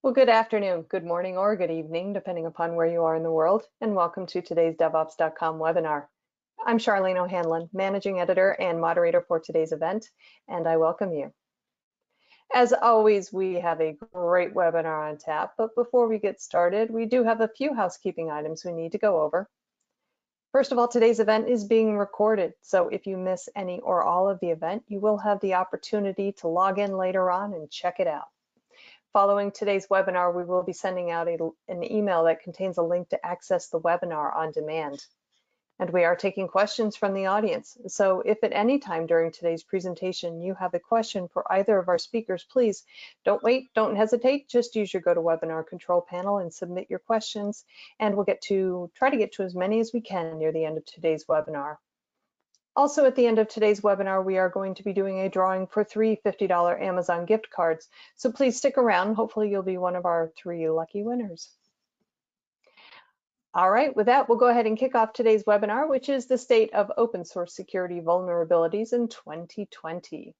Well, good afternoon, good morning, or good evening, depending upon where you are in the world, and welcome to today's DevOps.com webinar. I'm Sharlin O'Hanlon, Managing Editor and Moderator for today's event, and I welcome you. As always, we have a great webinar on tap, but before we get started, we do have a few housekeeping items we need to go over. First of all, today's event is being recorded, so if you miss any or all of the event, you will have the opportunity to log in later on and check it out. Following today's webinar, we will be sending out an email that contains a link to access the webinar on demand. And we are taking questions from the audience. So if at any time during today's presentation you have a question for either of our speakers, please don't wait, don't hesitate, just use your GoToWebinar control panel and submit your questions. And we'll try to get to as many as we can near the end of today's webinar. Also, at the end of today's webinar, we are going to be doing a drawing for 3 $50 Amazon gift cards. So please stick around. Hopefully you'll be one of our 3 lucky winners. All right, with that, we'll go ahead and kick off today's webinar, which is the state of open source security vulnerabilities in 2020.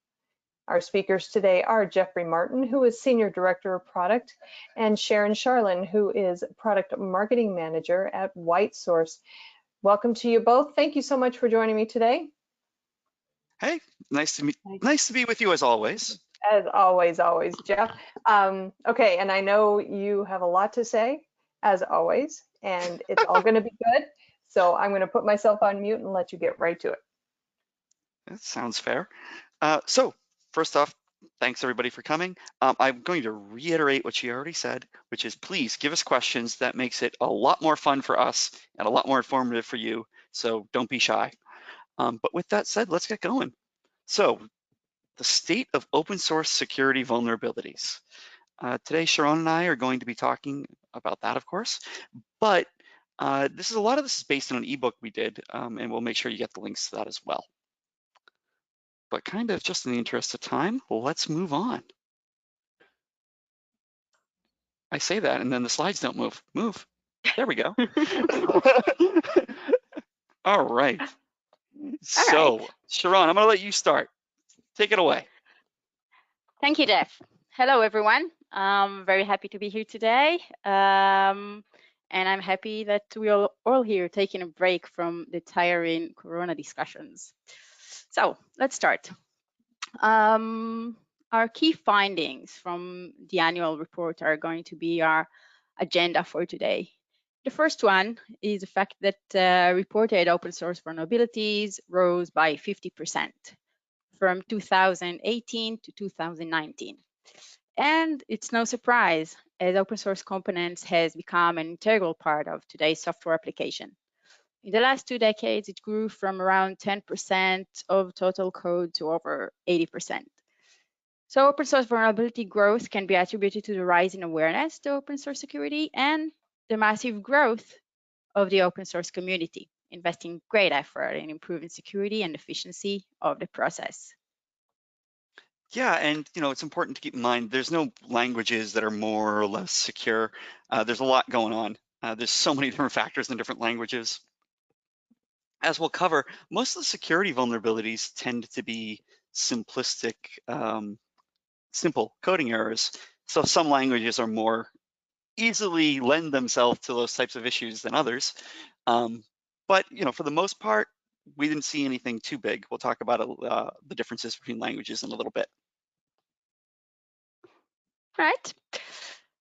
Our speakers today are Jeffrey Martin, who is Senior Director of Product, and Sharon Sharlin, who is Product Marketing Manager at WhiteSource. Welcome to you both. Thank you so much for joining me today. Hey, nice to be with you as always. As always, Jeff. Okay, and I know you have a lot to say, as always, and it's all going to be good. So I'm going to put myself on mute and let you get right to it. That sounds fair. So first off, thanks everybody for coming. I'm going to reiterate what she already said, which is please give us questions. That makes it a lot more fun for us and a lot more informative for you. So don't be shy. But with that said, let's get going. So the state of open source security vulnerabilities. Today, Sharon and I are going to be talking about that, of course, but a lot of this is based on an ebook we did, and we'll make sure you get the links to that as well. But kind of just in the interest of time, let's move on. I say that, and then the slides don't move. Move. There we go. All right. So, Sharon, I'm going to let you start. Take it away. Thank you, Jeff. Hello, everyone. I'm very happy to be here today. And I'm happy that we're all here taking a break from the tiring Corona discussions. So let's start. Our key findings from the annual report are going to be our agenda for today. The first one is the fact that reported open source vulnerabilities rose by 50% from 2018 to 2019. And it's no surprise, as open source components has become an integral part of today's software application. In the last 2 decades, it grew from around 10% of total code to over 80%. So open source vulnerability growth can be attributed to the rise in awareness to open source security and the massive growth of the open source community, investing great effort in improving security and efficiency of the process. Yeah, and it's important to keep in mind there's no languages that are more or less secure. There's a lot going on. There's so many different factors in different languages. As we'll cover, most of the security vulnerabilities tend to be simplistic, simple coding errors. So some languages are more easily lend themselves to those types of issues than others. But for the most part, we didn't see anything too big. We'll talk about the differences between languages in a little bit. Right.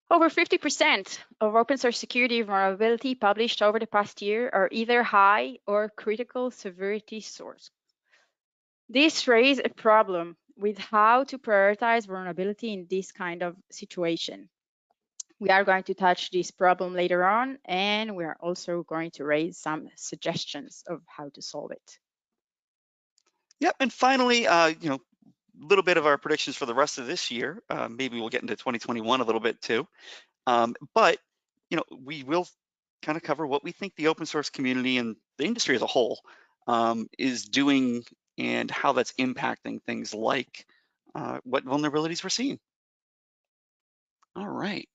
Over 50% of open source security vulnerability published over the past year are either high or critical severity source. This raises a problem with how to prioritize vulnerability in this kind of situation. We are going to touch this problem later on, and we are also going to raise some suggestions of how to solve it. Yep, and finally, little bit of our predictions for the rest of this year. Maybe we'll get into 2021 a little bit too. But we will kind of cover what we think the open source community and the industry as a whole is doing and how that's impacting things like what vulnerabilities we're seeing. All right.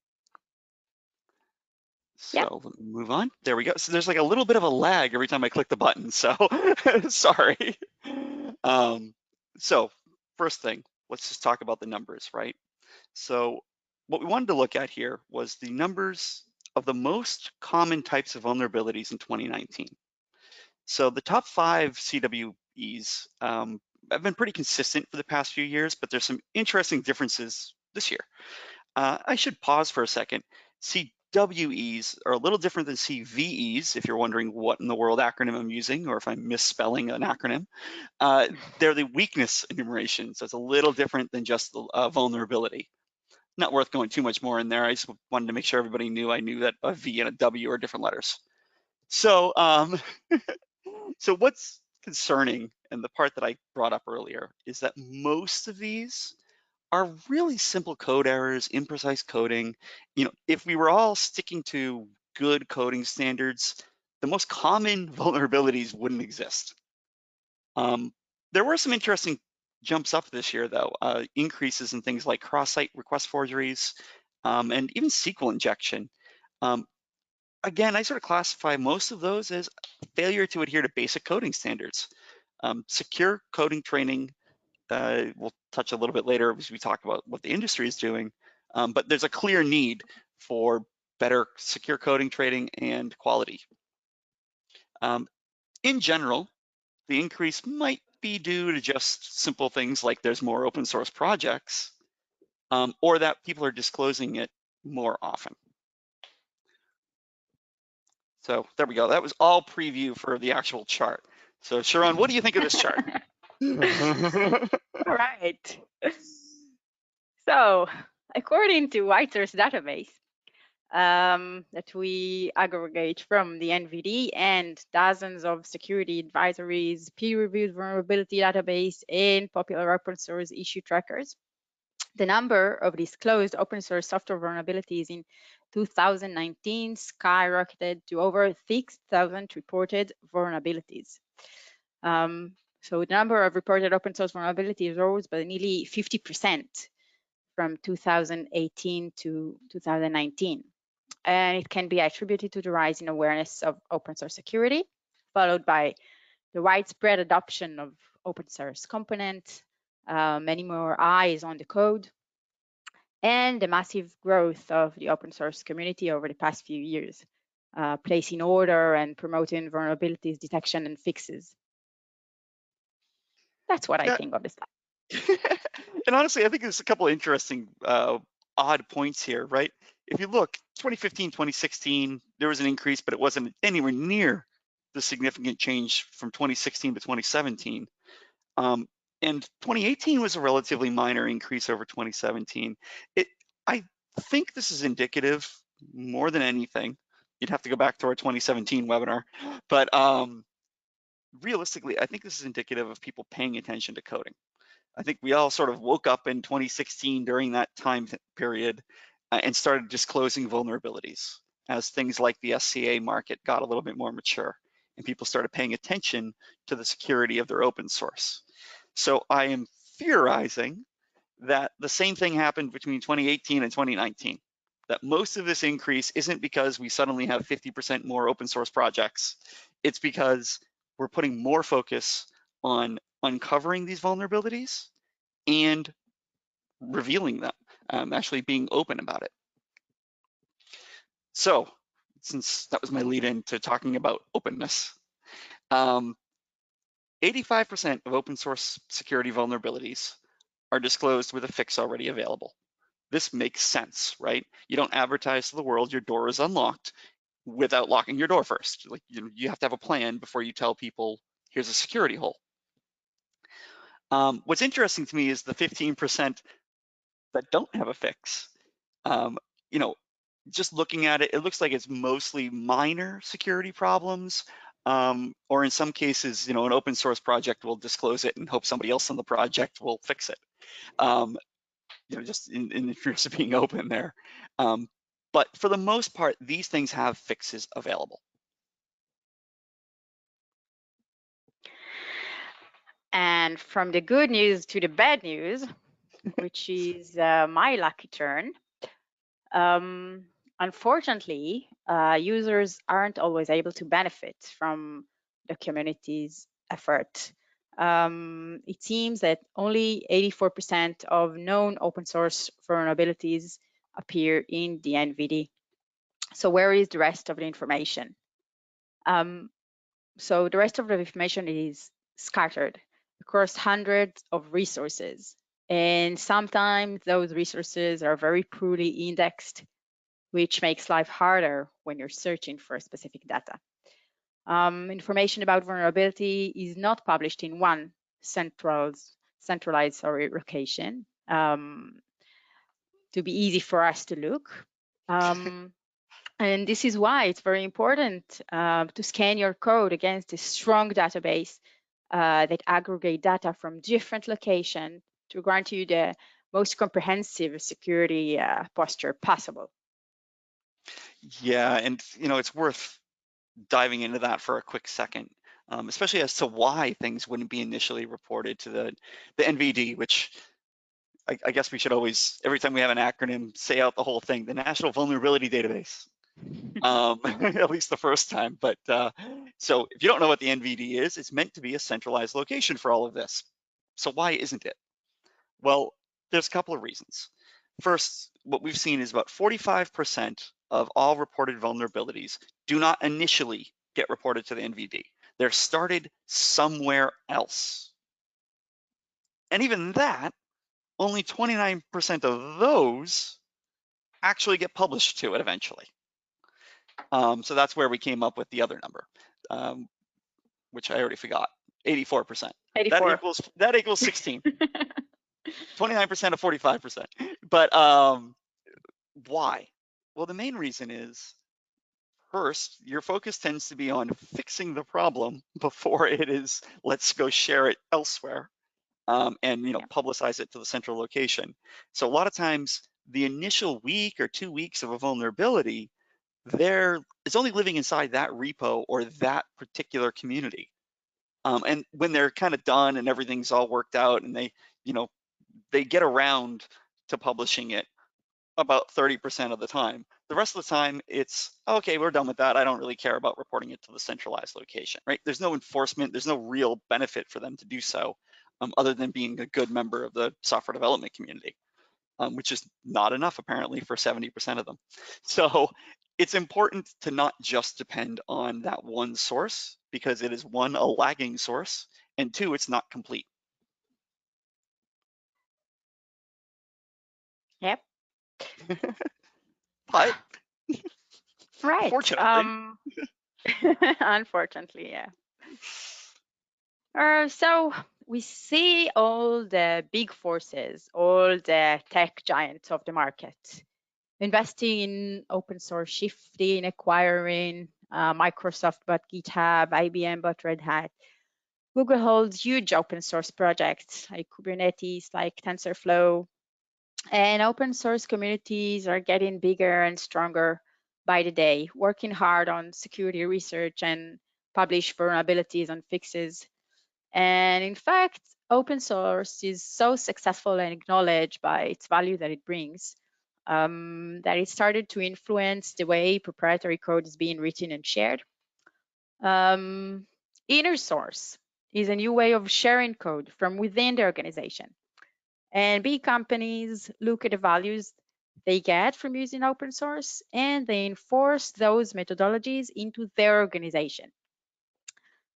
So yep. Let me move on. There we go. So there's like a little bit of a lag every time I click the button. So sorry. So first thing, let's just talk about the numbers, right? So what we wanted to look at here was the numbers of the most common types of vulnerabilities in 2019. So the top 5 CWEs have been pretty consistent for the past few years, but there's some interesting differences this year. I should pause for a second. CWEs are a little different than CVEs, if you're wondering what in the world acronym I'm using, or if I'm misspelling an acronym. They're the weakness enumeration, so it's a little different than just the vulnerability. Not worth going too much more in there. I just wanted to make sure everybody knew I knew that a V and a W are different letters. So, so what's concerning, and the part that I brought up earlier, is that most of these are really simple code errors, imprecise coding. If we were all sticking to good coding standards, the most common vulnerabilities wouldn't exist. There were some interesting jumps up this year, though, increases in things like cross-site request forgeries and even SQL injection. Again, I sort of classify most of those as failure to adhere to basic coding standards. Secure coding training, we'll touch a little bit later as we talk about what the industry is doing, but there's a clear need for better secure coding training and quality. In general, the increase might be due to just simple things like there's more open source projects, or that people are disclosing it more often. So there we go. That was all preview for the actual chart. So Sharon, what do you think of this chart? All right. So according to WhiteSource database that we aggregate from the NVD and dozens of security advisories, peer-reviewed vulnerability database, and popular open source issue trackers, the number of disclosed open source software vulnerabilities in 2019 skyrocketed to over 6,000 reported vulnerabilities. So the number of reported open source vulnerabilities rose by nearly 50% from 2018 to 2019. And it can be attributed to the rise in awareness of open source security, followed by the widespread adoption of open source components, many more eyes on the code, and the massive growth of the open source community over the past few years, placing order and promoting vulnerabilities detection and fixes. That's what I think of this. And honestly, I think there's a couple of interesting odd points here, right? If you look, 2015, 2016, there was an increase, but it wasn't anywhere near the significant change from 2016 to 2017. And 2018 was a relatively minor increase over 2017. I think this is indicative more than anything. You'd have to go back to our 2017 webinar, but realistically, I think this is indicative of people paying attention to coding. I think we all sort of woke up in 2016 during that time period and started disclosing vulnerabilities as things like the SCA market got a little bit more mature and people started paying attention to the security of their open source. So I am theorizing that the same thing happened between 2018 and 2019, that most of this increase isn't because we suddenly have 50% more open source projects. It's because we're putting more focus on uncovering these vulnerabilities and revealing them, actually being open about it. So since that was my lead in to talking about openness, 85% of open source security vulnerabilities are disclosed with a fix already available. This makes sense, right? You don't advertise to the world your door is unlocked without locking your door first. Like you have to have a plan before you tell people, here's a security hole. What's interesting to me is the 15% that don't have a fix. Just looking at it, it looks like it's mostly minor security problems, or in some cases, an open source project will disclose it and hope somebody else on the project will fix it. Just in the interest of being open there. But for the most part, these things have fixes available. And from the good news to the bad news, which is my lucky turn, unfortunately, users aren't always able to benefit from the community's effort. It seems that only 84% of known open source vulnerabilities appear in the NVD. So where is the rest of the information? So the rest of the information is scattered across hundreds of resources. And sometimes those resources are very poorly indexed, which makes life harder when you're searching for specific data. Information about vulnerability is not published in one centralized location to be easy for us to look. And this is why it's very important to scan your code against a strong database that aggregate data from different locations to grant you the most comprehensive security posture possible. Yeah, and it's worth diving into that for a quick second, especially as to why things wouldn't be initially reported to the NVD, which I guess we should always, every time we have an acronym, say out the whole thing, the National Vulnerability Database, at least the first time. But so if you don't know what the NVD is, it's meant to be a centralized location for all of this. So why isn't it? Well, there's a couple of reasons. First, what we've seen is about 45% of all reported vulnerabilities do not initially get reported to the NVD. They're started somewhere else. And even that, only 29% of those actually get published to it eventually. So that's where we came up with the other number, which I already forgot, 84%. 84. That equals 16. 29% of 45%. But why? Well, the main reason is, first, your focus tends to be on fixing the problem before it is, let's go share it elsewhere and publicize it to the central location. So a lot of times, the initial week or 2 weeks of a vulnerability, it's only living inside that repo or that particular community. And when they're kind of done and everything's all worked out and they get around to publishing it about 30% of the time. The rest of the time, it's, okay, we're done with that. I don't really care about reporting it to the centralized location, right? There's no enforcement. There's no real benefit for them to do so other than being a good member of the software development community, which is not enough apparently for 70% of them. So it's important to not just depend on that one source because it is, one, a lagging source, and two, it's not complete. Yep. But right. fortunately, Unfortunately, yeah. So we see all the big forces, all the tech giants of the market, investing in open source, shifting, acquiring Microsoft but GitHub, IBM but Red Hat. Google holds huge open source projects like Kubernetes, like TensorFlow, and open source communities are getting bigger and stronger by the day, working hard on security research and publish vulnerabilities and fixes. And in fact, open source is so successful and acknowledged by its value that it brings that it started to influence the way proprietary code is being written and shared. Inner source is a new way of sharing code from within the organization. And big companies look at the values they get from using open source and they enforce those methodologies into their organization.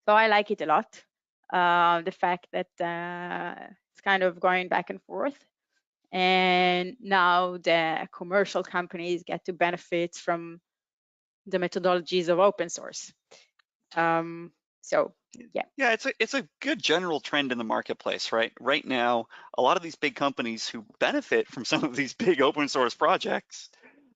So I like it a lot. The fact that it's kind of going back and forth. And now the commercial companies get to benefit from the methodologies of open source. So yeah. Yeah, it's a good general trend in the marketplace, right? Right now, a lot of these big companies who benefit from some of these big open source projects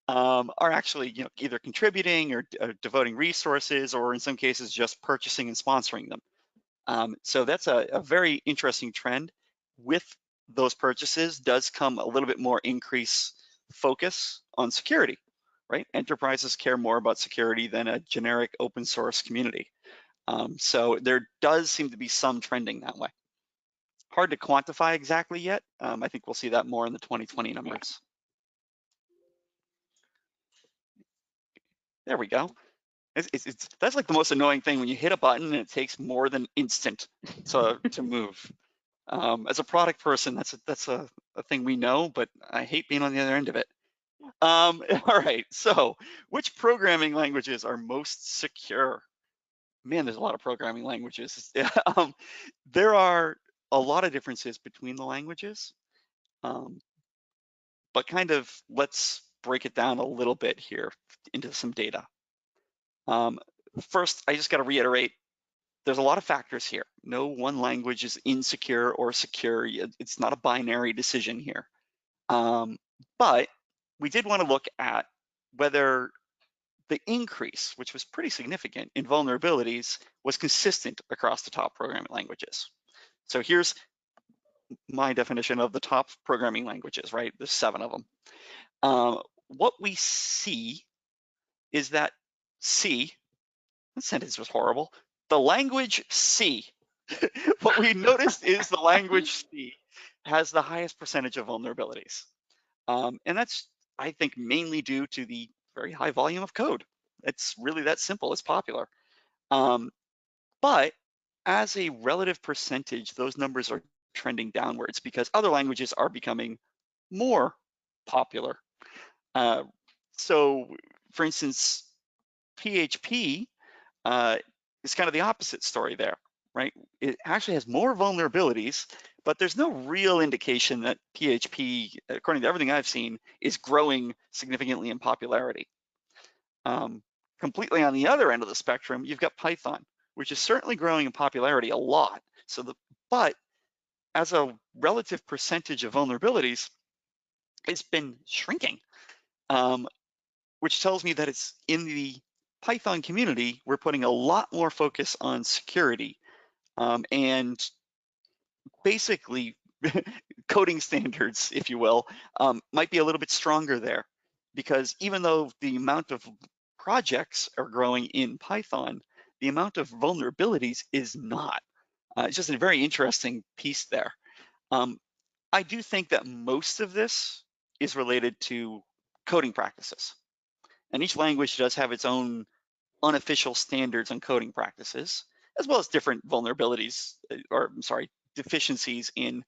are actually either contributing or devoting resources, or in some cases just purchasing and sponsoring them. So that's a very interesting trend. With those purchases does come a little bit more increased focus on security, right? Enterprises care more about security than a generic open source community. So there does seem to be some trending that way. Hard to quantify exactly yet. I think we'll see that more in the 2020 numbers. There we go. That's like the most annoying thing when you hit a button and it takes more than instant to move. As a product person, that's a thing we know, but I hate being on the other end of it. All right, so which programming languages are most secure? Man, there's a lot of programming languages. There are a lot of differences between the languages, but kind of let's break it down a little bit here into some data. First, I just got to reiterate, there's a lot of factors here. No one language is insecure or secure. It's not a binary decision here. But we did want to look at whether the increase, which was pretty significant in vulnerabilities, was consistent across the top programming languages. So here's my definition of the top programming languages, right? There's 7 of them. What we see is that C, that sentence was horrible, the language C, what we noticed is the language C has the highest percentage of vulnerabilities. And that's, I think, mainly due to the very high volume of code. It's really that simple, it's popular. But as a relative percentage, those numbers are trending downwards because other languages are becoming more popular. So for instance, PHP is kind of the opposite story there, right? It actually has more vulnerabilities, but there's no real indication that PHP, according to everything I've seen, is growing significantly in popularity. Completely on the other end of the spectrum, you've got Python, which is certainly growing in popularity a lot. But as a relative percentage of vulnerabilities, it's been shrinking, which tells me that it's in the Python community, we're putting a lot more focus on security and basically coding standards, if you will, might be a little bit stronger there, because even though the amount of projects are growing in Python, the amount of vulnerabilities is not. It's just a very interesting piece there. I do think that most of this is related to coding practices. And each language does have its own unofficial standards on coding practices, as well as different vulnerabilities, or I'm sorry, deficiencies in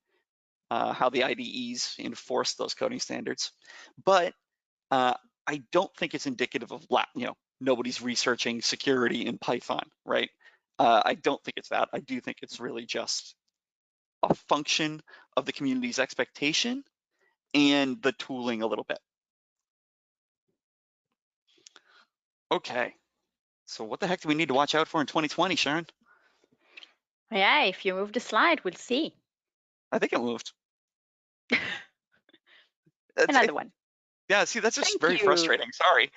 how the IDEs enforce those coding standards. But I don't think it's indicative of, nobody's researching security in Python, right? I don't think it's that. I do think it's really just a function of the community's expectation and the tooling a little bit. Okay, so what the heck do we need to watch out for in 2020, Sharon? Yeah, if you move the slide, we'll see. I think it moved. Another one. Yeah, see, that's just Thank very you. frustrating. Sorry.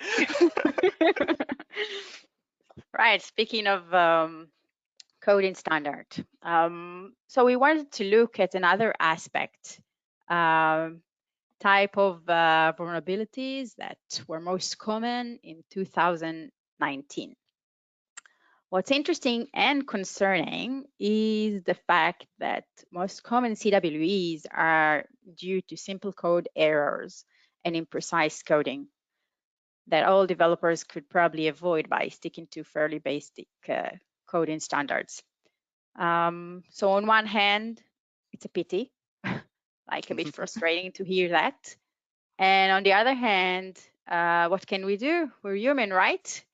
Right, speaking of coding standard. So we wanted to look at another aspect, type of vulnerabilities that were most common in 2019. What's interesting and concerning is the fact that most common CWEs are due to simple code errors and imprecise coding that all developers could probably avoid by sticking to fairly basic coding standards. So on one hand, it's a pity, like a bit frustrating to hear that. And on the other hand, what can we do? We're human, right?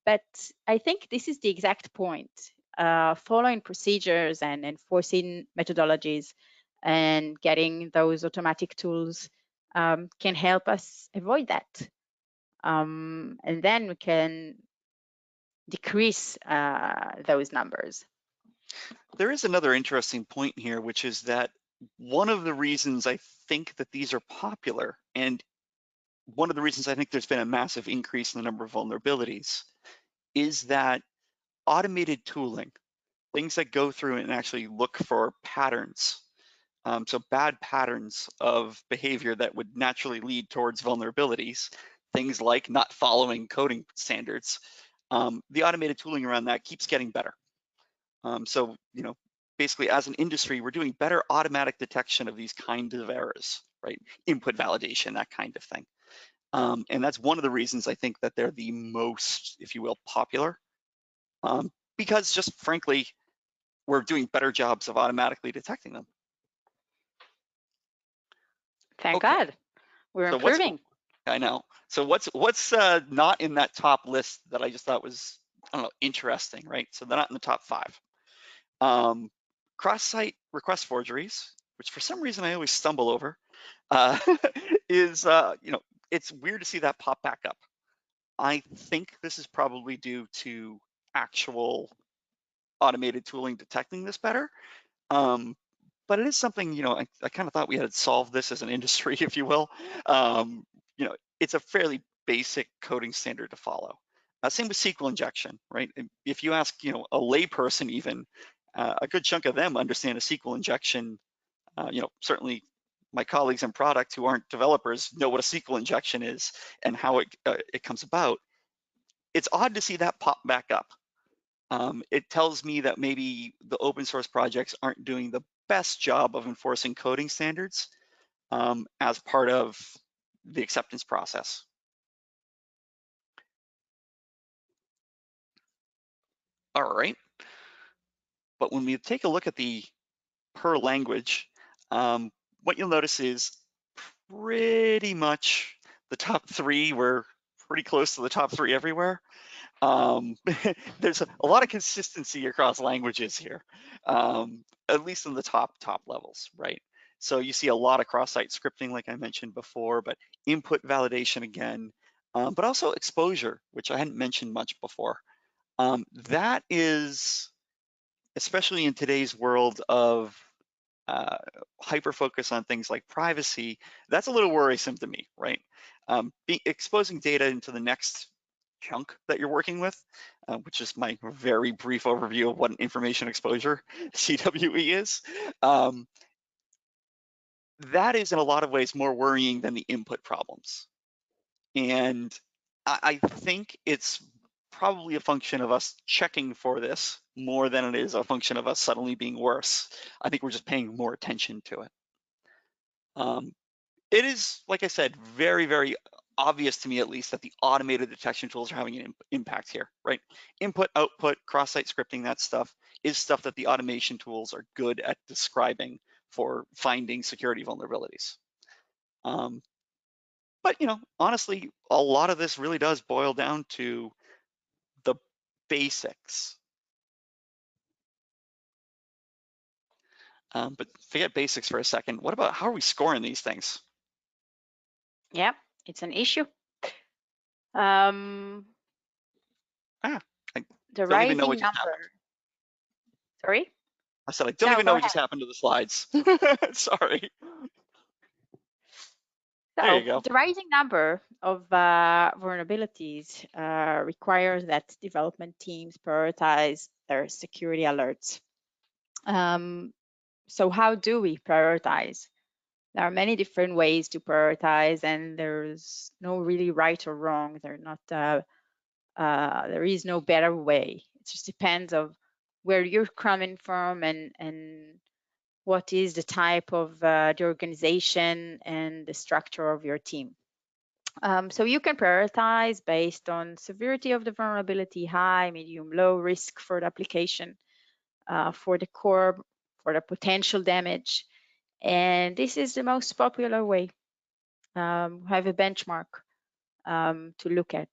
But I think this is the exact point. Following procedures and enforcing methodologies and getting those automatic tools can help us avoid that. And then we can decrease those numbers. There is another interesting point here, which is that one of the reasons I think that these are popular, and one of the reasons I think there's been a massive increase in the number of vulnerabilities, is that automated tooling, things that go through and actually look for patterns. So bad patterns of behavior that would naturally lead towards vulnerabilities, things like not following coding standards. The automated tooling around that keeps getting better. So, basically as an industry, we're doing better automatic detection of these kinds of errors, right? Input validation, that kind of thing. And that's one of the reasons I think that they're the most, if you will, popular, because just frankly, we're doing better jobs of automatically detecting them. Thank Okay. God, we're So improving. I know. So what's not in that top list that I just thought was, I don't know, interesting, right? So they're not in the top 5. Cross-site request forgeries, which for some reason I always stumble over, uh, is, it's weird to see that pop back up. I think this is probably due to actual automated tooling detecting this better. But it is something, I kind of thought we had solved this as an industry, if you will. It's a fairly basic coding standard to follow. Same with SQL injection, right? If you ask, a layperson even, a good chunk of them understand a SQL injection. Certainly my colleagues in product who aren't developers know what a SQL injection is and how it comes about. It's odd to see that pop back up. It tells me that maybe the open source projects aren't doing the best job of enforcing coding standards as part of the acceptance process. All right. But when we take a look at the per language, what you'll notice is pretty much the top 3 were pretty close to the top 3 everywhere. There's a lot of consistency across languages here, at least in the top levels, right? So you see a lot of cross-site scripting, like I mentioned before, but input validation again, but also exposure, which I hadn't mentioned much before. That is, especially in today's world of hyper focus on things like privacy, that's a little worrisome to me, right? Exposing data into the next chunk that you're working with, which is my very brief overview of what an information exposure CWE is. That is in a lot of ways more worrying than the input problems. And I think it's probably a function of us checking for this more than it is a function of us suddenly being worse. I think we're just paying more attention to it. It is, like I said, very, very obvious to me at least that the automated detection tools are having an impact here, right? Input, output, cross-site scripting, that stuff is stuff that the automation tools are good at describing for finding security vulnerabilities. But honestly, a lot of this really does boil down to the basics. But forget basics for a second. What about how are we scoring these things? Yeah, it's an issue. I The don't even know what rising just number. happened. Sorry? I said, I don't No, even go know what ahead. just happened to the slides. Sorry. There you So go. the rising number of vulnerabilities requires that development teams prioritize their security alerts. So how do we prioritize? There are many different ways to prioritize, and there's no really right or wrong. There is no better way. It just depends of where you're coming from and what is the type of the organization and the structure of your team. So you can prioritize based on severity of the vulnerability, high, medium, low risk for the application, for the core, for the potential damage. And this is the most popular way. Have a benchmark to look at.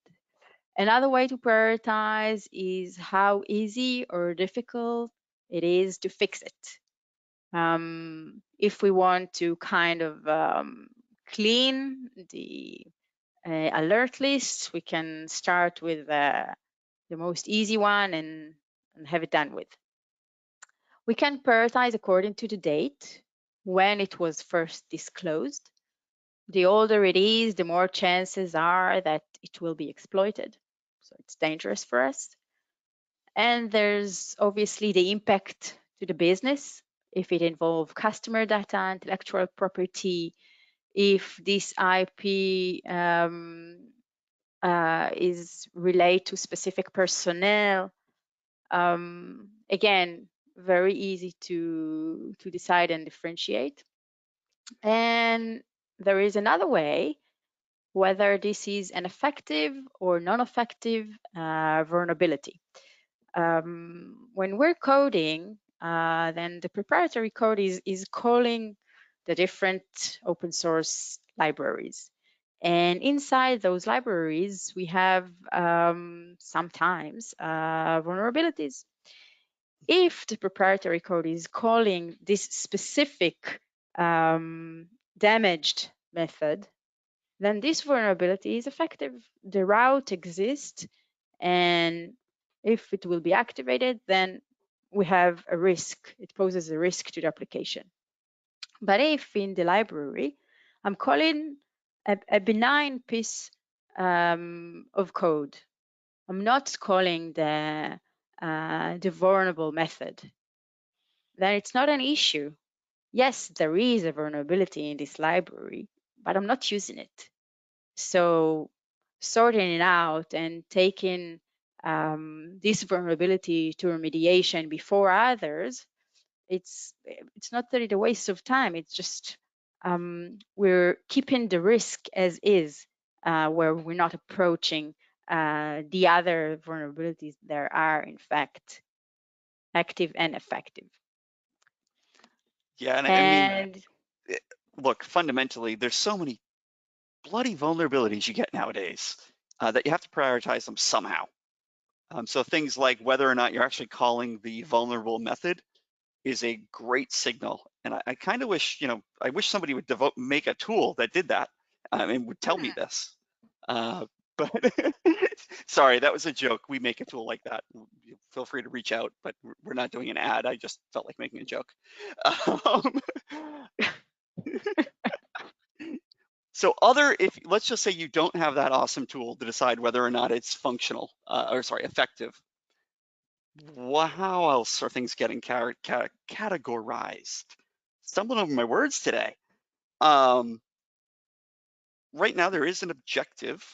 Another way to prioritize is how easy or difficult it is to fix it. If we want to kind of clean the alert list, we can start with the most easy one and have it done with. We can prioritize according to the date when it was first disclosed. The older it is, the more chances are that it will be exploited. So it's dangerous for us. And there's obviously the impact to the business if it involves customer data, intellectual property, if this IP is related to specific personnel. Again, very easy to decide and differentiate. And there is another way, whether this is an effective or non-effective vulnerability. When we're coding, then the proprietary code is calling the different open source libraries. And inside those libraries, we have sometimes vulnerabilities. If the proprietary code is calling this specific damaged method, then this vulnerability is effective. The route exists, and if it will be activated, then we have a risk. It poses a risk to the application. But if in the library, I'm calling a benign piece of code, I'm not calling the vulnerable method, then it's not an issue. Yes, there is a vulnerability in this library, but I'm not using it. So sorting it out and taking this vulnerability to remediation before others, it's not really a waste of time. It's just we're keeping the risk as is, where we're not approaching the other vulnerabilities that are in fact active and effective. Yeah, and I mean, look, fundamentally, there's so many bloody vulnerabilities you get nowadays that you have to prioritize them somehow. So things like whether or not you're actually calling the vulnerable method is a great signal. And I kind of wish, I wish somebody would make a tool that did that and would tell me this. But sorry, that was a joke. We make a tool like that. Feel free to reach out, but we're not doing an ad. I just felt like making a joke. So if let's just say you don't have that awesome tool to decide whether or not it's functional, effective. How else are things getting categorized? Stumbling over my words today. Right now there is an objective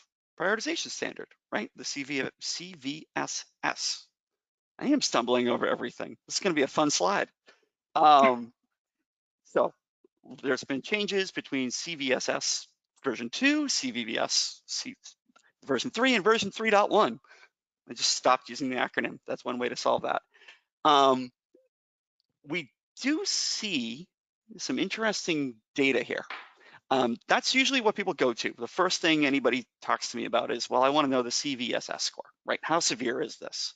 prioritization standard, right? The CBSS. I am stumbling over everything. This is going to be a fun slide. So there's been changes between CBSS version 2, CVBS version 3, and version 3.1. I just stopped using the acronym. That's one way to solve that. We do see some interesting data here. That's usually what people go to. The first thing anybody talks to me about is, well, I want to know the CVSS score, right? How severe is this?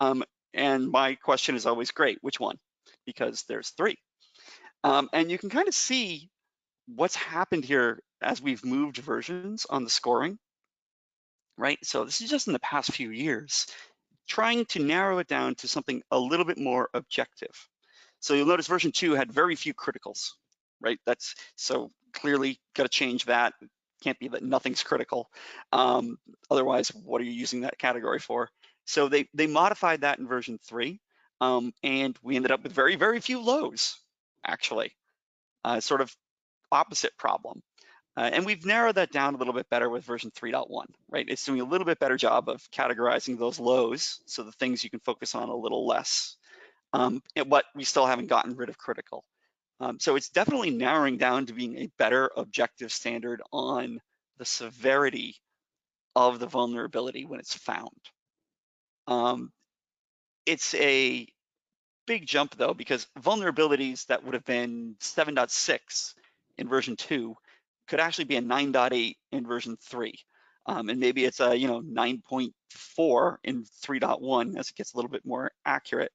And my question is always, great, which one? Because there's 3. And you can kind of see what's happened here as we've moved versions on the scoring, right? So this is just in the past few years, trying to narrow it down to something a little bit more objective. So you'll notice version 2 had very few criticals, right? So clearly got to change that. Can't be that nothing's critical. Otherwise, what are you using that category for? So they modified that in version 3, and we ended up with very, very few lows, actually. Sort of opposite problem. And we've narrowed that down a little bit better with version 3.1, right? It's doing a little bit better job of categorizing those lows, so the things you can focus on a little less. But we still haven't gotten rid of critical. So it's definitely narrowing down to being a better objective standard on the severity of the vulnerability when it's found. It's a big jump though, because vulnerabilities that would have been 7.6 in version 2 could actually be a 9.8 in version 3. And maybe it's a 9.4 in 3.1 as it gets a little bit more accurate.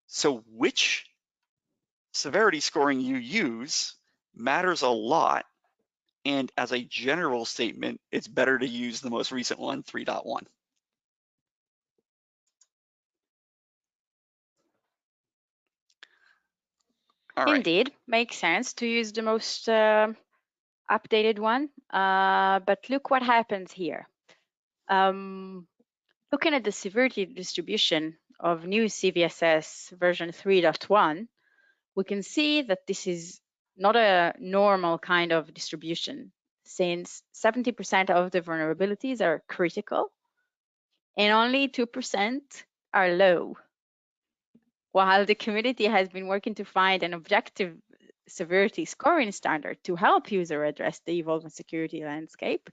So which severity scoring you use matters a lot. And as a general statement, it's better to use the most recent one, 3.1. All right. Indeed, makes sense to use the most updated one. But look what happens here. Looking at the severity distribution of new CBSS version 3.1, we can see that this is not a normal kind of distribution, since 70% of the vulnerabilities are critical and only 2% are low. While the community has been working to find an objective severity scoring standard to help users address the evolving security landscape,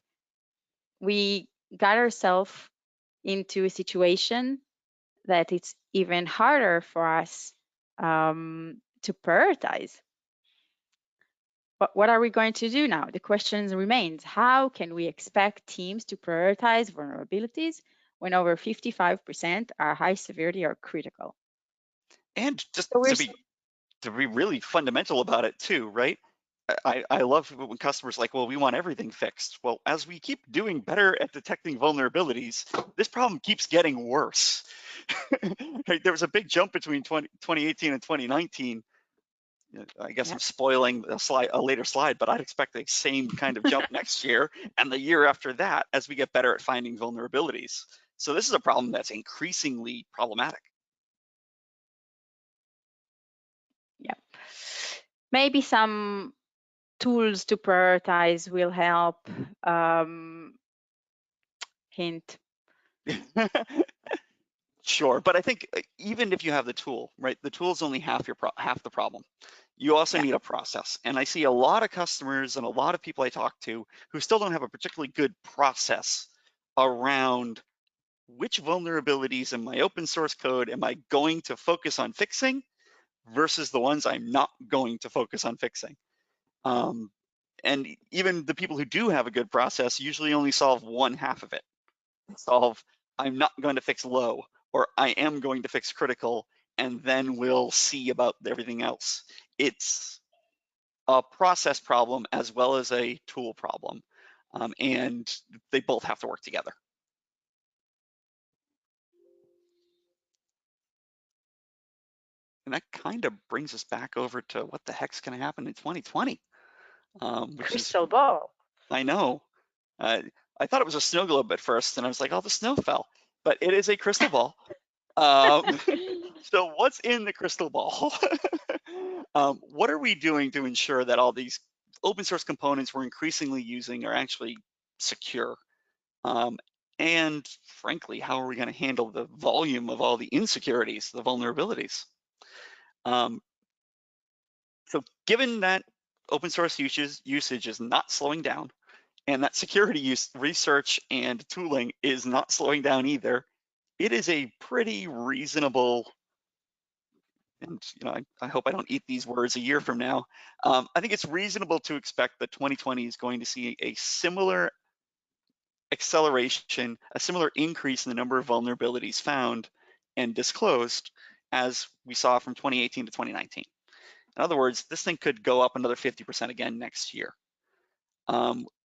we got ourselves into a situation that it's even harder for us to prioritize. But what are we going to do now? The question remains, how can we expect teams to prioritize vulnerabilities when over 55% are high severity or critical? And just So to be really fundamental about it too, right? I love when customers are like, well, we want everything fixed. Well, as we keep doing better at detecting vulnerabilities, this problem keeps getting worse. There was a big jump between 2018 and 2019. I guess I'm spoiling a later slide, but I'd expect the same kind of jump next year and the year after that as we get better at finding vulnerabilities. So this is a problem that's increasingly problematic. Yeah. Maybe some tools to prioritize will help. Hint. Sure, but I think even if you have the tool, right, the tool is only half the problem. You also need a process. And I see a lot of customers and a lot of people I talk to who still don't have a particularly good process around which vulnerabilities in my open source code am I going to focus on fixing versus the ones I'm not going to focus on fixing. And even the people who do have a good process usually only solve one half of it. Solve, I'm not going to fix low, or I am going to fix critical, and then we'll see about everything else. It's a process problem as well as a tool problem, and they both have to work together. And that kind of brings us back over to what the heck's going to happen in 2020. Which Crystal ball. I know. I thought it was a snow globe at first, and I was like, oh, the snow fell. But it is a crystal ball. So what's in the crystal ball? What are we doing to ensure that all these open source components we're increasingly using are actually secure? And frankly, how are we going to handle the volume of all the insecurities, the vulnerabilities? So given that open source usage is not slowing down, and that security research and tooling is not slowing down either, it is a pretty reasonable, and I hope I don't eat these words a year from now. I think it's reasonable to expect that 2020 is going to see a similar acceleration, a similar increase in the number of vulnerabilities found and disclosed as we saw from 2018 to 2019. In other words, this thing could go up another 50% again next year,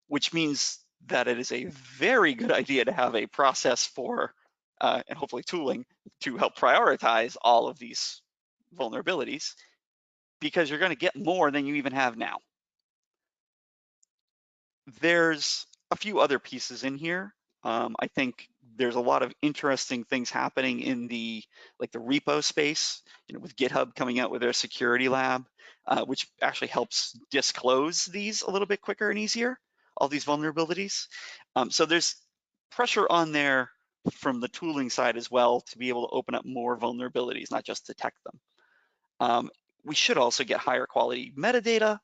which means that it is a very good idea to have a process for, and hopefully tooling, to help prioritize all of these vulnerabilities, because you're going to get more than you even have now. There's a few other pieces in here. I think there's a lot of interesting things happening in the repo space, with GitHub coming out with their security lab, which actually helps disclose these a little bit quicker and easier, all these vulnerabilities. So there's pressure on there from the tooling side as well to be able to open up more vulnerabilities, not just detect them. We should also get higher quality metadata,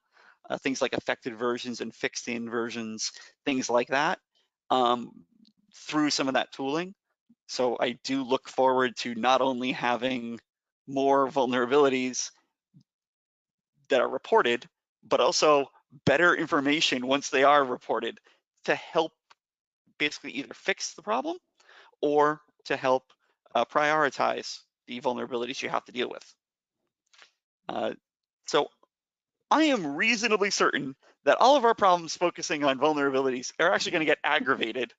things like affected versions and fixed in versions, things like that, through some of that tooling. So I do look forward to not only having more vulnerabilities that are reported, but also better information once they are reported to help basically either fix the problem or to help prioritize the vulnerabilities you have to deal with. So I am reasonably certain that all of our problems focusing on vulnerabilities are actually going to get aggravated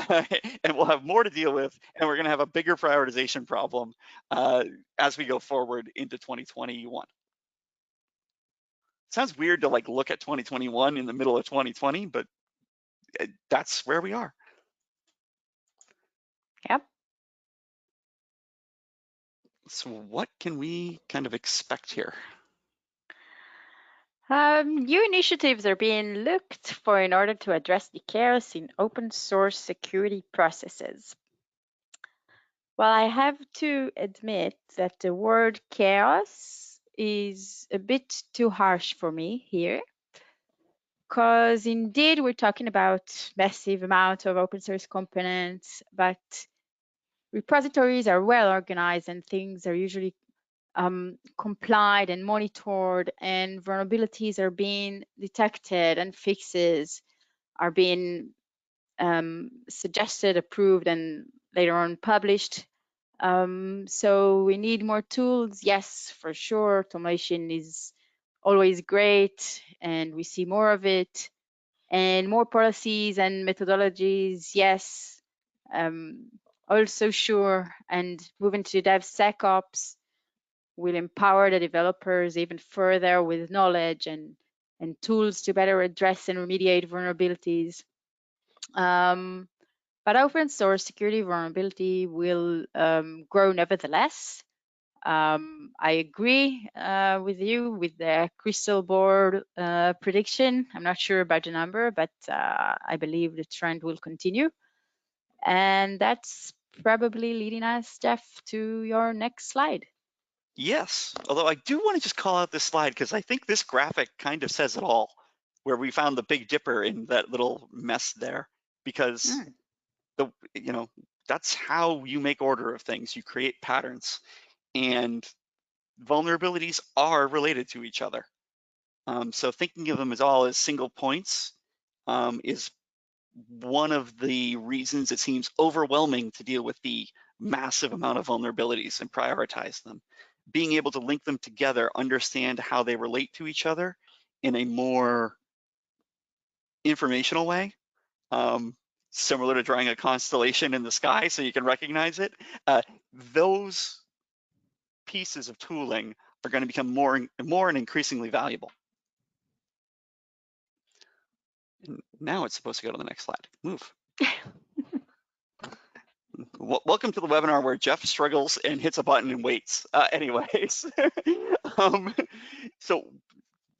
and we'll have more to deal with, and we're going to have a bigger prioritization problem as we go forward into 2021. Sounds weird to look at 2021 in the middle of 2020, but that's where we are. Yep. So what can we kind of expect here? New initiatives are being looked for in order to address the chaos in open source security processes. Well, I have to admit that the word chaos is a bit too harsh for me here, because indeed we're talking about massive amount of open source components, but repositories are well organized and things are usually complied and monitored, and vulnerabilities are being detected and fixes are being suggested, approved, and later on published. So we need more tools. Yes, for sure. Automation is always great, and we see more of it. And more policies and methodologies, yes, also sure. And moving to DevSecOps will empower the developers even further with knowledge and tools to better address and remediate vulnerabilities. But open source security vulnerability will grow nevertheless. I agree with you with the crystal ball prediction. I'm not sure about the number, but I believe the trend will continue. And that's probably leading us, Jeff, to your next slide. Yes, although I do want to just call out this slide because I think this graphic kind of says it all, where we found the Big Dipper in that little mess there, because that's how you make order of things. You create patterns, and vulnerabilities are related to each other. So thinking of them as all as single points is one of the reasons it seems overwhelming to deal with the massive amount of vulnerabilities and prioritize them. Being able to link them together, understand how they relate to each other in a more informational way, similar to drawing a constellation in the sky so you can recognize it, those pieces of tooling are going to become more and increasingly valuable. And now it's supposed to go to the next slide. Move. Welcome to the webinar where Jeff struggles and hits a button and waits. Anyways, so,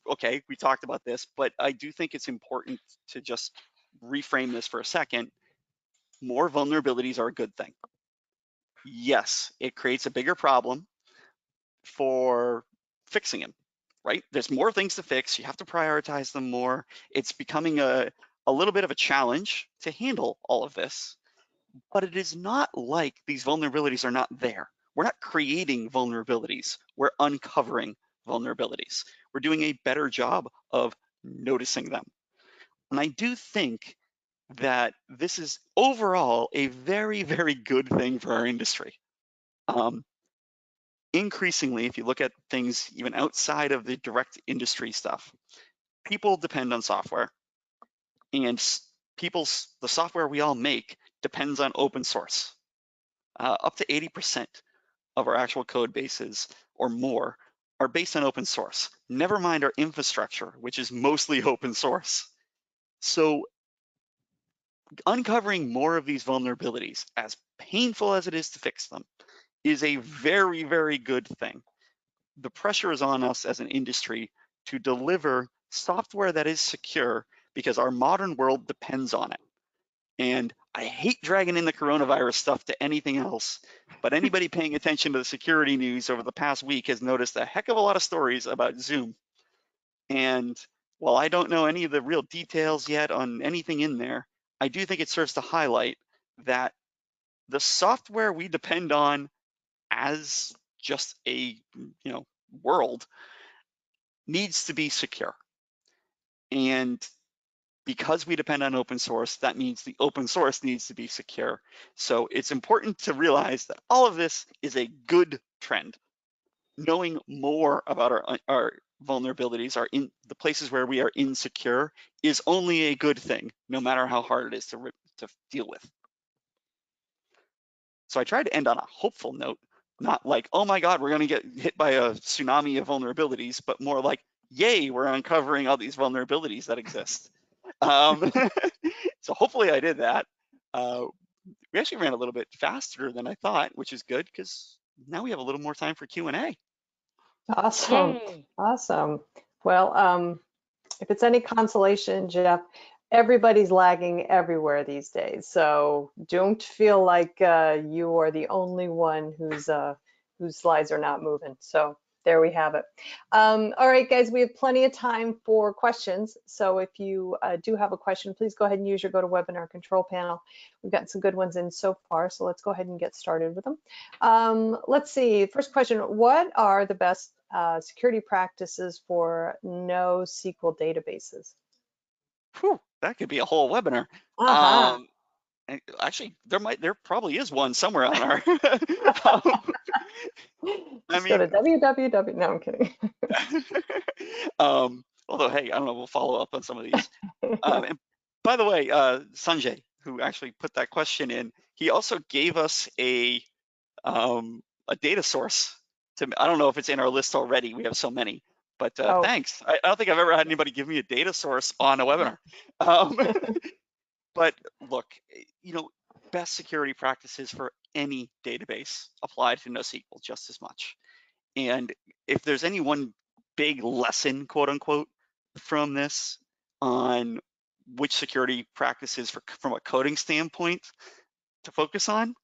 okay, we talked about this, but I do think it's important to just reframe this for a second. More vulnerabilities are a good thing. Yes, it creates a bigger problem for fixing them, right? There's more things to fix. You have to prioritize them more. It's becoming a little bit of a challenge to handle all of this. But it is not like these vulnerabilities are not there. We're not creating vulnerabilities. We're uncovering vulnerabilities. We're doing a better job of noticing them. And I do think that this is overall a very, very good thing for our industry. Increasingly, if you look at things even outside of the direct industry stuff, people depend on software, and the software we all make depends on open source. Up to 80% of our actual code bases or more are based on open source. Never mind our infrastructure, which is mostly open source. So uncovering more of these vulnerabilities, as painful as it is to fix them, is a very, very good thing. The pressure is on us as an industry to deliver software that is secure because our modern world depends on it. And I hate dragging in the coronavirus stuff to anything else, but anybody paying attention to the security news over the past week has noticed a heck of a lot of stories about Zoom. And while I don't know any of the real details yet on anything in there, I do think it serves to highlight that the software we depend on as just a world needs to be secure. And because we depend on open source, that means the open source needs to be secure. So it's important to realize that all of this is a good trend. Knowing more about our vulnerabilities, in the places where we are insecure, is only a good thing, no matter how hard it is to deal with. So I tried to end on a hopeful note, not like, oh my God, we're gonna get hit by a tsunami of vulnerabilities, but more like, yay, we're uncovering all these vulnerabilities that exist. So hopefully I did that. We actually ran a little bit faster than I thought, which is good because now we have a little more time for Q&A. Awesome. Yay. Awesome. Well, if it's any consolation, Jeff, everybody's lagging everywhere these days. So don't feel like you are the only one whose slides are not moving. So There we have it. All right, guys, we have plenty of time for questions. So if you do have a question, please go ahead and use your GoToWebinar control panel. We've gotten some good ones in so far, so let's go ahead and get started with them. Let's see, first question, what are the best security practices for NoSQL databases? Whew, that could be a whole webinar. Uh-huh. Actually, there probably is one somewhere on our. I Just go mean, to www. No, I'm kidding. although, hey, I don't know, we'll follow up on some of these. And by the way, Sanjay, who actually put that question in, he also gave us a data source. I don't know if it's in our list already. We have so many, but Oh. thanks. I don't think I've ever had anybody give me a data source on a webinar. But look, best security practices for any database apply to NoSQL just as much. And if there's any one big lesson, quote unquote, from this on which security practices from a coding standpoint to focus on,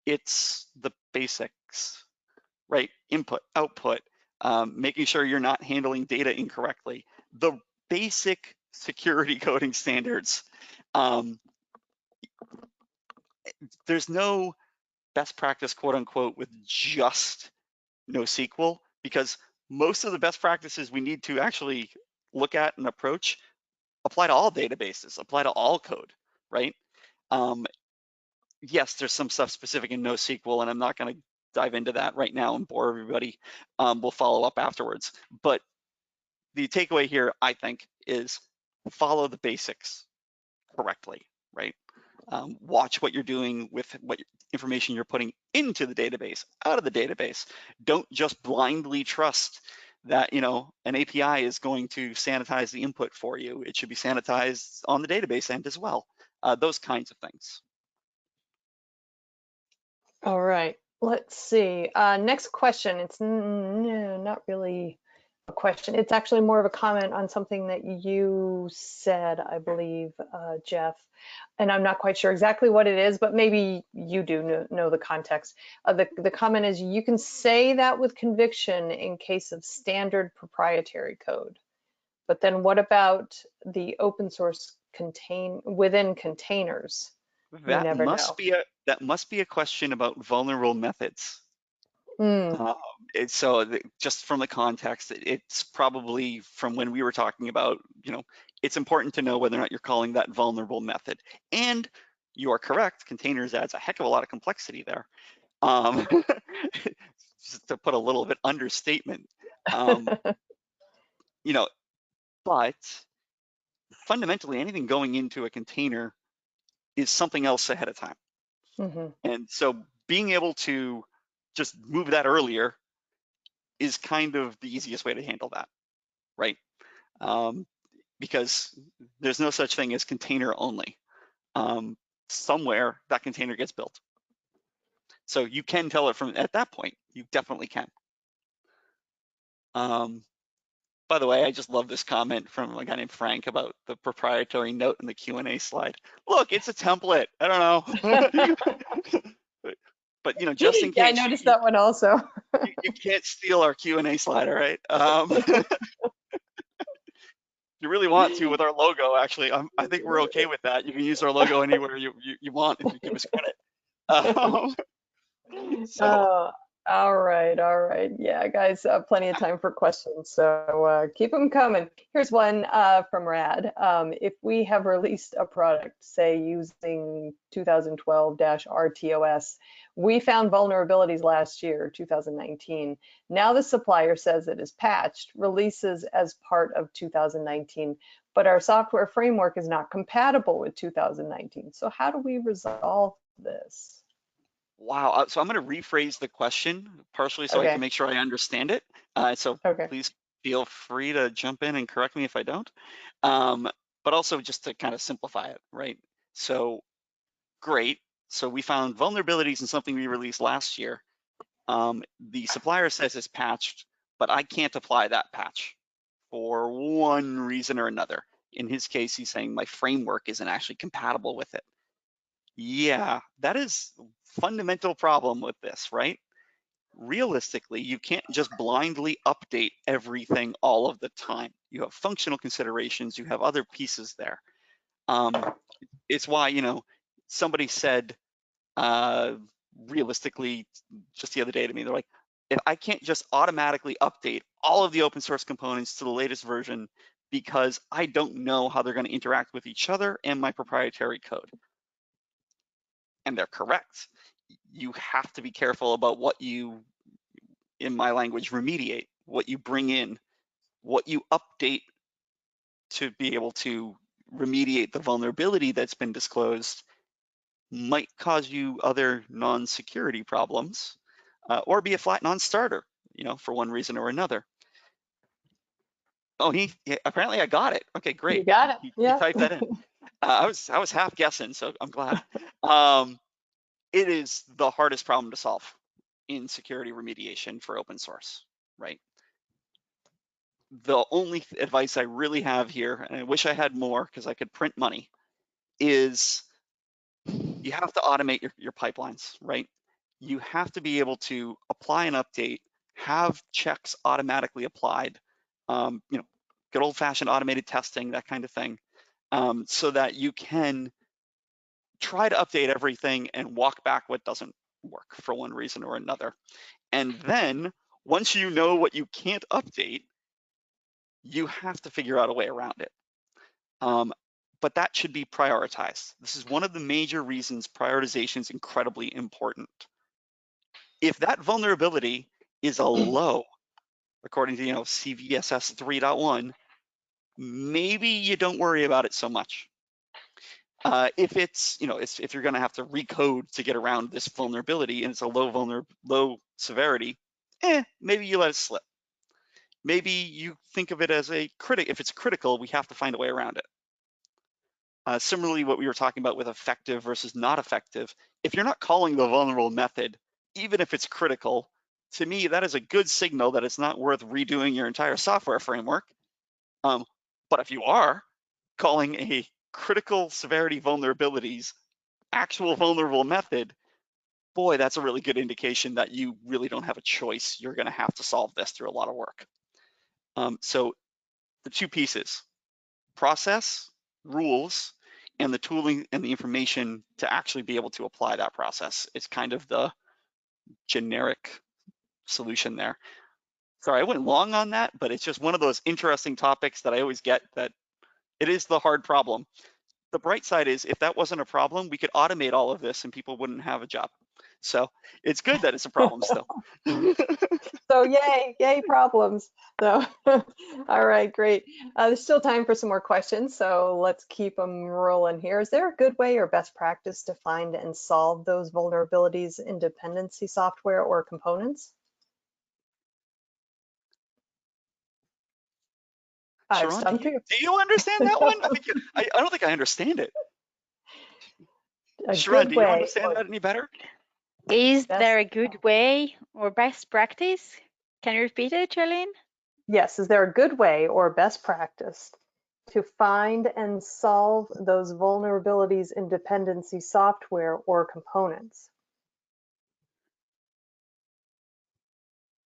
it's the basics, right? Input, output, making sure you're not handling data incorrectly. The basic security coding standards. There's no best practice, quote unquote, with just NoSQL, because most of the best practices we need to actually look at and approach apply to all databases, apply to all code, right? Yes, there's some stuff specific in NoSQL, and I'm not going to dive into that right now and bore everybody. We'll follow up afterwards. But the takeaway here, I think, is follow the basics correctly, right? Watch what you're doing with what information you're putting into the database, out of the database. Don't just blindly trust that an API is going to sanitize the input for you. It should be sanitized on the database end as well. Those kinds of things. All right, let's see. Next question. It's not really a question. It's actually more of a comment on something that you said, I believe, Jeff. And I'm not quite sure exactly what it is, but maybe you do know the context. The comment is, you can say that with conviction in case of standard proprietary code. But then what about the open source within containers? You never know. That must be a question about vulnerable methods. Mm. Just from the context, it's probably from when we were talking about, it's important to know whether or not you're calling that vulnerable method. And you are correct, containers adds a heck of a lot of complexity there. Just to put a little bit understatement, but fundamentally anything going into a container is something else ahead of time. Mm-hmm. And so being able to just move that earlier is kind of the easiest way to handle that, right? Because there's no such thing as container only. Somewhere that container gets built. So you can tell it from at that point, you definitely can. By the way, I just love this comment from a guy named Frank about the proprietary note in the Q&A slide. Look, it's a template. I don't know. but just in case. Yeah, I noticed that one also. you can't steal our Q&A slide, all right? You really want to with our logo, actually. I think we're okay with that. You can use our logo anywhere you want if you give us credit. All right. Yeah, guys, plenty of time for questions, so keep them coming. Here's one from Rad. If we have released a product, say using 2012-RTOS, we found vulnerabilities last year, 2019. Now the supplier says it is patched, releases as part of 2019, but our software framework is not compatible with 2019. So how do we resolve this? Wow. So I'm going to rephrase the question partially so I can make sure I understand it. Please feel free to jump in and correct me if I don't. But also just to kind of simplify it, right? So great. So we found vulnerabilities in something we released last year. The supplier says it's patched, but I can't apply that patch for one reason or another. In his case, he's saying my framework isn't actually compatible with it. Yeah, that is a fundamental problem with this, right? realistically, you can't just blindly update everything all of the time. You have functional considerations, you have other pieces there. It's why, you know, somebody said realistically just the other day to me, they're like, if I can't just automatically update all of the open source components to the latest version because I don't know how they're going to interact with each other and my proprietary code. And they're correct. You have to be careful about what you, in my language, remediate, what you bring in, what you update to be able to remediate the vulnerability that's been disclosed might cause you other non-security problems, or be a flat non-starter, you know, for one reason or another. Oh, apparently I got it. Okay, great. You got it. He typed that in. I was half guessing, so I'm glad. It is the hardest problem to solve in security remediation for open source, right? The only advice I really have here, and I wish I had more because I could print money, is you have to automate your pipelines, right? You have to be able to apply an update, have checks automatically applied, you know, good old-fashioned automated testing, that kind of thing, so that you can try to update everything and walk back what doesn't work for one reason or another. And then once you know what you can't update, you have to figure out a way around it. But that should be prioritized. This is one of the major reasons prioritization is incredibly important. If that vulnerability is a low, according to, you know, CBSS 3.1, maybe you don't worry about it so much. If it's, you know, if you're going to have to recode to get around this vulnerability and it's a low severity, maybe you let it slip. Maybe you think of it as a critic. If it's critical, we have to find a way around it. Similarly, what we were talking about with effective versus not effective, if you're not calling the vulnerable method, even if it's critical, to me, that is a good signal that it's not worth redoing your entire software framework. But if you are calling a critical severity vulnerabilities actual vulnerable method, boy, that's a really good indication that you really don't have a choice. You're going to have to solve this through a lot of work. So the two pieces, process, rules, and the tooling and the information to actually be able to apply that process is kind of the generic solution there. Sorry, I went long on that, but it's just one of those interesting topics that I always get, that it is the hard problem. The bright side is if that wasn't a problem, we could automate all of this and people wouldn't have a job. So it's good that it's a problem still. So yay problems. So, all right, great. There's still time for some more questions, so let's keep them rolling here. Is there a good way or best practice to find and solve those vulnerabilities in dependency software or components? Sharon, do you understand that one? I don't think I understand it. Sharon, do you understand that any better? Is there a good way or best practice? Can you repeat it, Sharlin? Yes, is there a good way or best practice to find and solve those vulnerabilities in dependency software or components?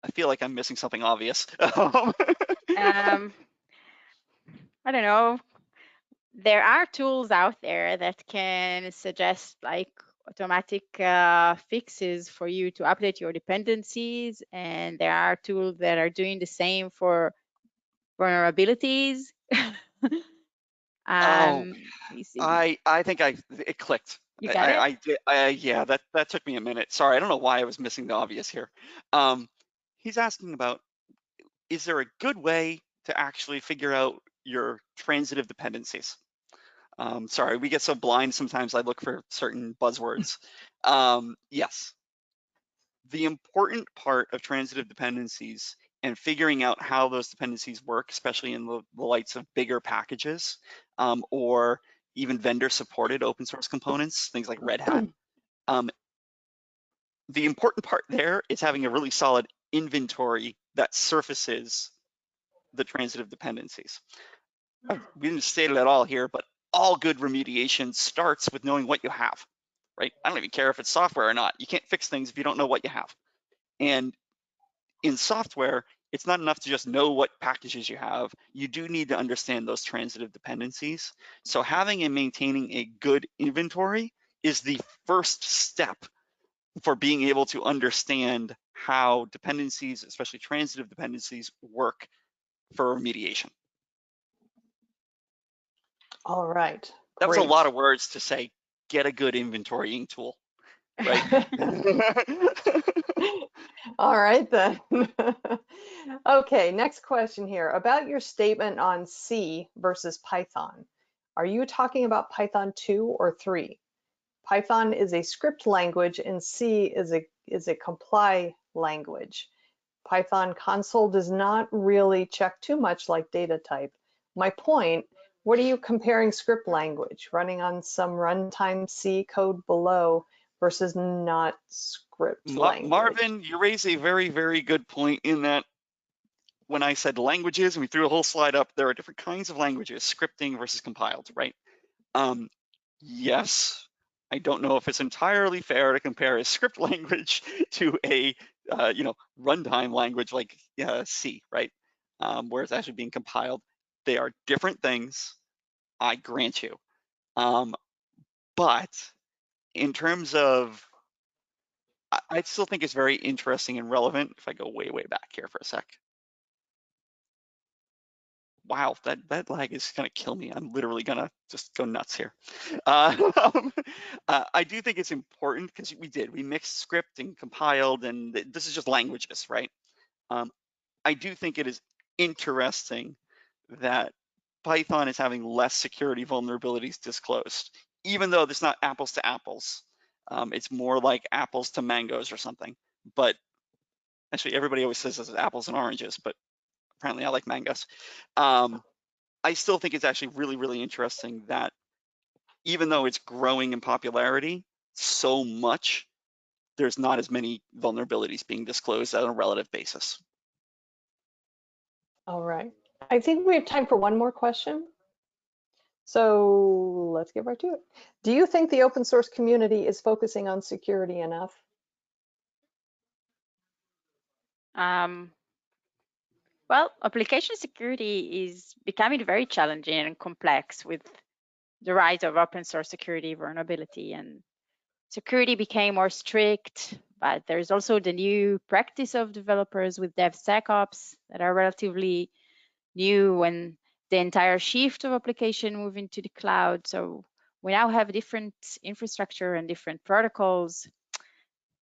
I feel like I'm missing something obvious. I don't know. There are tools out there that can suggest like automatic fixes for you to update your dependencies, and there are tools that are doing the same for vulnerabilities. I think it clicked. You got it? Yeah, that took me a minute. Sorry, I don't know why I was missing the obvious here. He's asking about, is there a good way to actually figure out your transitive dependencies? Sorry, we get so blind sometimes I look for certain buzzwords. Yes. The important part of transitive dependencies and figuring out how those dependencies work, especially in the lights of bigger packages, or even vendor-supported open source components, things like Red Hat. The important part there is having a really solid inventory that surfaces the transitive dependencies. We didn't state it at all here, but all good remediation starts with knowing what you have, right? I don't even care if it's software or not. You can't fix things if you don't know what you have. And in software, it's not enough to just know what packages you have. You do need to understand those transitive dependencies. So having and maintaining a good inventory is the first step for being able to understand how dependencies, especially transitive dependencies, work for remediation. All right. That was a Great. lot of words to say, get a good inventorying tool, right? All right then. Okay, next question here. About your statement on C versus Python. Are you talking about Python 2 or 3? Python is a script language and C is a comply language. Python console does not really check too much like data type. My point, what are you comparing script language? Running on some runtime C code below versus not script language? Marvin, you raise a very, very good point in that when I said languages, and we threw a whole slide up, there are different kinds of languages, scripting versus compiled, right? Yes, I don't know if it's entirely fair to compare a script language to a runtime language like C, right? Where it's actually being compiled. They are different things, I grant you. But in terms of, I still think it's very interesting and relevant. If I go way, way back here for a sec. Wow, that lag is gonna kill me. I'm literally gonna just go nuts here. I do think it's important because we mixed script and compiled, and this is just languages, right? I do think it is interesting that Python is having less security vulnerabilities disclosed, even though it's not apples to apples. It's more like apples to mangoes or something. But actually, everybody always says it's apples and oranges, but apparently I like mangoes. I still think it's actually really, really interesting that even though it's growing in popularity so much, there's not as many vulnerabilities being disclosed on a relative basis. All right. I think we have time for one more question. So let's get right to it. Do you think the open source community is focusing on security enough? Well, application security is becoming very challenging and complex with the rise of open source security vulnerability, and security became more strict, but there's also the new practice of developers with DevSecOps that are relatively new when the entire shift of application moving to the cloud. So we now have different infrastructure and different protocols.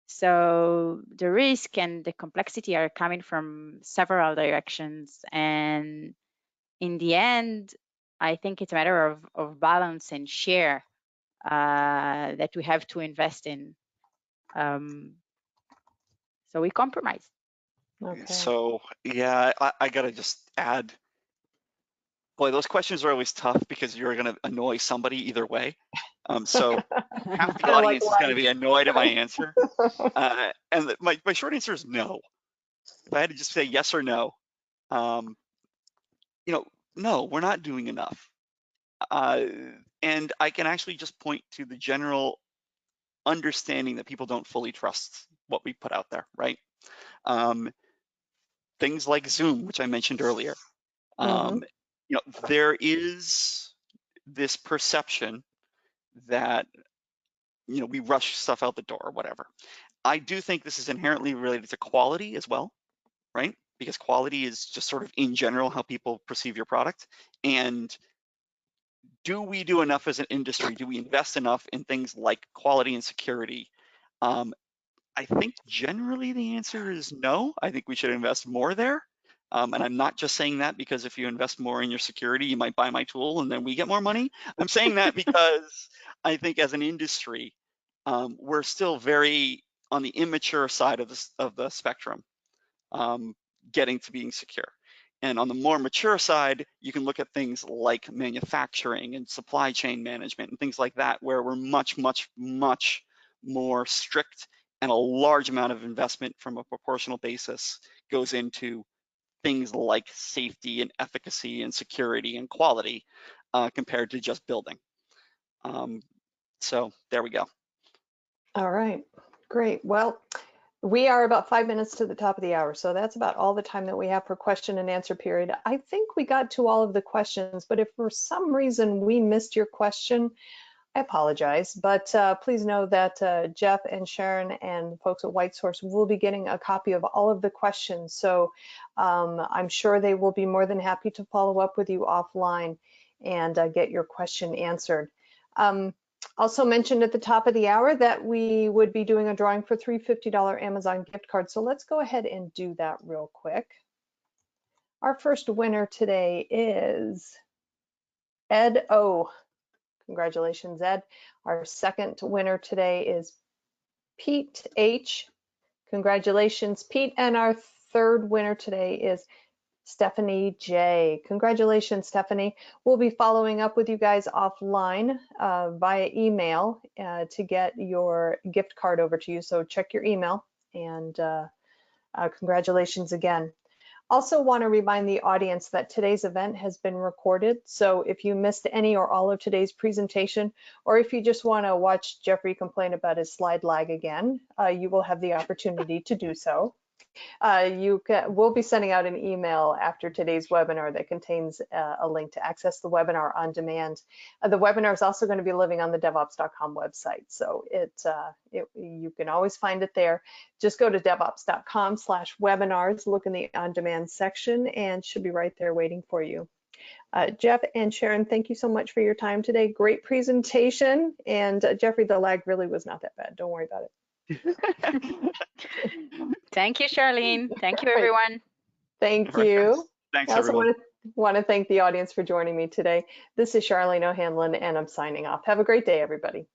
So the risk and the complexity are coming from several directions. And in the end, I think it's a matter of balance and share that we have to invest in. So we compromise. Okay. So yeah, I gotta just add, boy, those questions are always tough because you're gonna annoy somebody either way. So half the audience is gonna be annoyed at my answer. And my short answer is no. If I had to just say yes or no, no, we're not doing enough. And I can actually just point to the general understanding that people don't fully trust what we put out there, right? Things like Zoom, which I mentioned earlier. There is this perception that we rush stuff out the door or whatever. I do think this is inherently related to quality as well, right? Because quality is just sort of in general how people perceive your product. And do we do enough as an industry? Do we invest enough in things like quality and security? I think generally the answer is no. I think we should invest more there. And I'm not just saying that because if you invest more in your security, you might buy my tool and then we get more money. I'm saying that because I think as an industry, we're still very on the immature side of the spectrum, getting to being secure. And on the more mature side, you can look at things like manufacturing and supply chain management and things like that, where we're much, much, much more strict, and a large amount of investment from a proportional basis goes into things like safety and efficacy and security and quality compared to just building. So there we go. All right, great. Well, We are about 5 minutes to the top of the hour, so that's about all the time that we have for question and answer period. I think we got to all of the questions, but if for some reason we missed your question, I apologize, but please know that Jeff and Sharon and folks at WhiteSource will be getting a copy of all of the questions. So I'm sure they will be more than happy to follow up with you offline and get your question answered. Also mentioned at the top of the hour that we would be doing a drawing for $3 $50 Amazon gift cards. So let's go ahead and do that real quick. Our first winner today is Ed O. Congratulations, Ed. Our second winner today is Pete H. Congratulations, Pete. And our third winner today is Stephanie J. Congratulations, Stephanie. We'll be following up with you guys offline via email to get your gift card over to you. So check your email, and congratulations again. Also want to remind the audience that today's event has been recorded. So if you missed any or all of today's presentation, or if you just want to watch Jeffrey complain about his slide lag again, you will have the opportunity to do so. We'll be sending out an email after today's webinar that contains a link to access the webinar on demand. The webinar is also going to be living on the DevOps.com website, so you can always find it there. Just go to DevOps.com/webinars, look in the on-demand section, and it should be right there waiting for you. Jeff and Sharon, thank you so much for your time today. Great presentation, and Jeffrey, the lag really was not that bad. Don't worry about it. Thank you, Sharlin. Thank you, everyone. Thank you. Thanks, I also everyone. want to thank the audience for joining me today. This is Sharlin O'Hanlon, and I'm signing off. Have a great day, everybody.